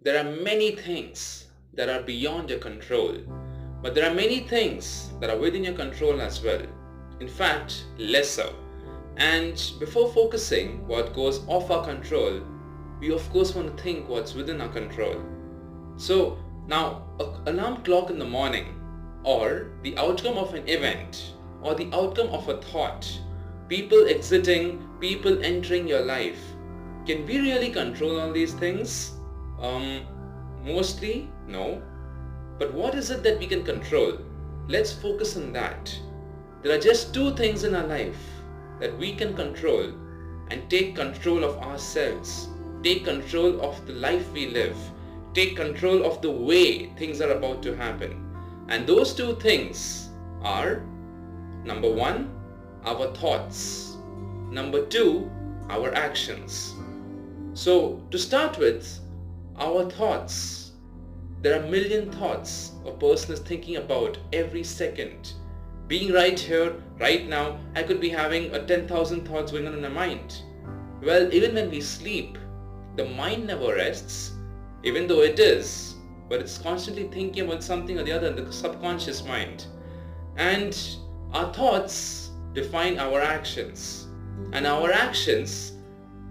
There are many things that are beyond your control, but there are many things that are within your control as well. In fact, less so. And before focusing what goes off our control, we of course want to think what's within our control. So now, an alarm clock in the morning, or the outcome of an event, or the outcome of a thought, people exiting, people entering your life, can we really control all these things? Mostly, no. But what is it that we can control? Let's focus on that. There are just two things in our life that we can control and take control of ourselves, take control of the life we live, take control of the way things are about to happen. And those two things are, number one, our thoughts. Number two, our actions. So to start with, our thoughts. There are a million thoughts a person is thinking about every second. Being right here, right now, I could be having 10,000 thoughts going on in my mind. Well, even when we sleep, the mind never rests, even though it is, but it's constantly thinking about something or the other in the subconscious mind. And our thoughts define our actions, and our actions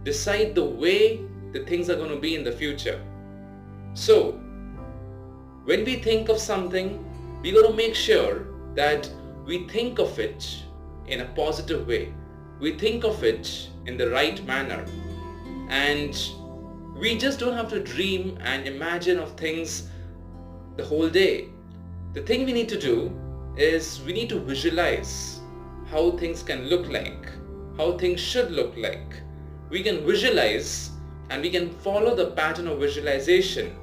decide the way the things are going to be in the future. So, when we think of something, we got to make sure that we think of it in a positive way. We think of it in the right manner. And we just don't have to dream and imagine of things the whole day. The thing we need to do is we need to visualize how things can look like, how things should look like. We can visualize and we can follow the pattern of visualization,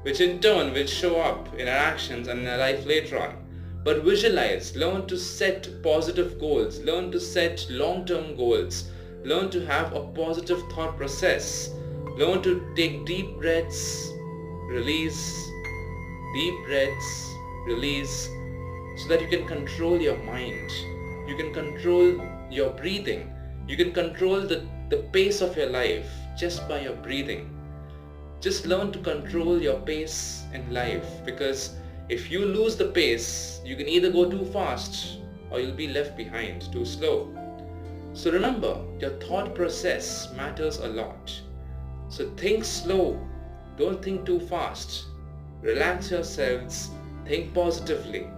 which in turn will show up in our actions and in our life later on. But visualize, learn to set positive goals, learn to set long-term goals, learn to have a positive thought process, learn to take deep breaths, release, so that you can control your mind, you can control your breathing, you can control the pace of your life just by your breathing. Just learn to control your pace in life, because if you lose the pace, you can either go too fast or you'll be left behind, too slow. So remember, your thought process matters a lot. So think slow, don't think too fast. Relax yourselves, think positively,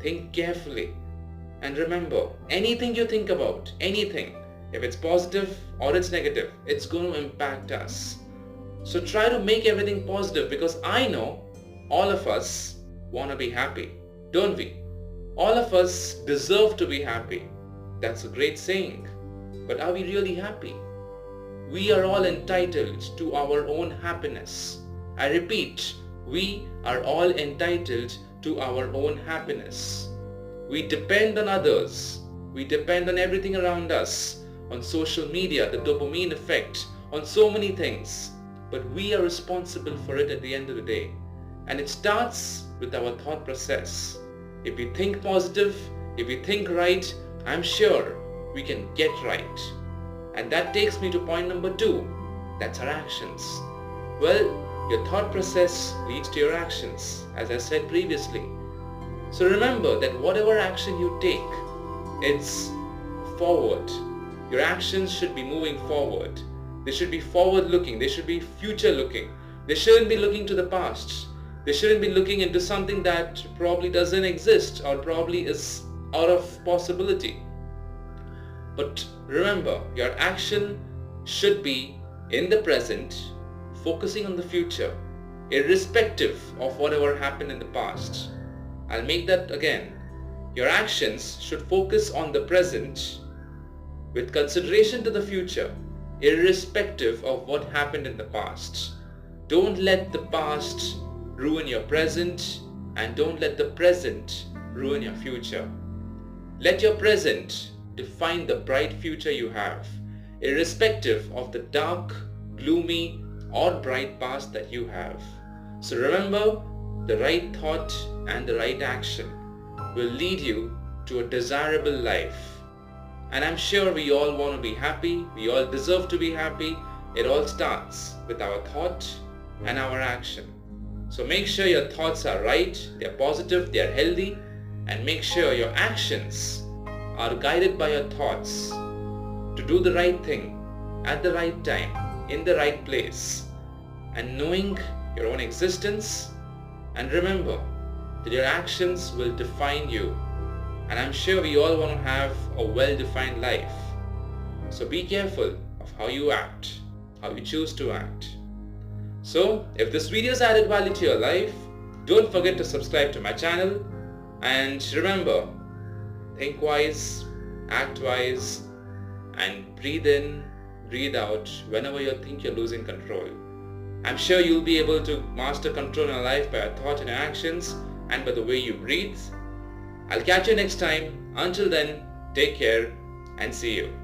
think carefully. And remember, anything you think about, anything, if it's positive or it's negative, it's going to impact us. So try to make everything positive, because I know all of us want to be happy, don't we? All of us deserve to be happy. That's a great saying. But are we really happy? We are all entitled to our own happiness. I repeat, we are all entitled to our own happiness. We depend on others. We depend on everything around us, on social media, the dopamine effect, on so many things. But we are responsible for it at the end of the day. And it starts with our thought process. If we think positive, if we think right, I'm sure we can get right. And that takes me to point number 2. That's our actions. Well, your thought process leads to your actions, as I said previously. So remember that whatever action you take, it's forward. Your actions should be moving forward. They should be forward looking. They should be future looking. They shouldn't be looking to the past. They shouldn't be looking into something that probably doesn't exist or probably is out of possibility. But remember, your action should be in the present, focusing on the future, irrespective of whatever happened in the past. I'll make that again. Your actions should focus on the present with consideration to the future, irrespective of what happened in the past. Don't let the past ruin your present, and don't let the present ruin your future. Let your present define the bright future you have, irrespective of the dark, gloomy, or bright past that you have. So remember, the right thought and the right action will lead you to a desirable life. And I'm sure we all want to be happy, we all deserve to be happy. It all starts with our thought and our action. So make sure your thoughts are right, they are positive, they are healthy, and make sure your actions are guided by your thoughts to do the right thing at the right time, in the right place, and knowing your own existence. And remember that your actions will define you, and I'm sure we all want to have a well-defined life. So be careful of how you act, how you choose to act. So if this video has added value to your life, don't forget to subscribe to my channel, and remember, think wise, act wise, and breathe in, breathe out whenever you think you're losing control. I'm sure you'll be able to master control in your life by your thoughts and your actions and by the way you breathe. I'll catch you next time. Until then, take care and see you.